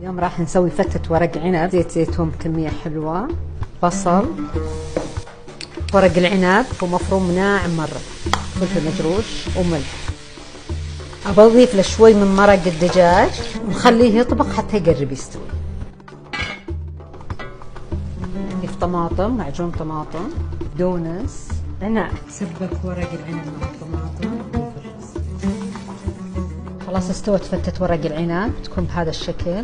اليوم راح نسوي فتة ورق عنب، زيت زيتون بكمية حلوة، بصل، ورق العنب ومفروم ناعم مرة، فلفل مجروش وملح. أبى أضيف له شوي من مرق الدجاج ونخليه يطبخ حتى يقرب يستوي. نضيف طماطم، معجون طماطم، بقدونس، عنب، سبك ورق العنب مع الطماطم. خلاص استوت فتة ورق العنب، تكون بهذا الشكل.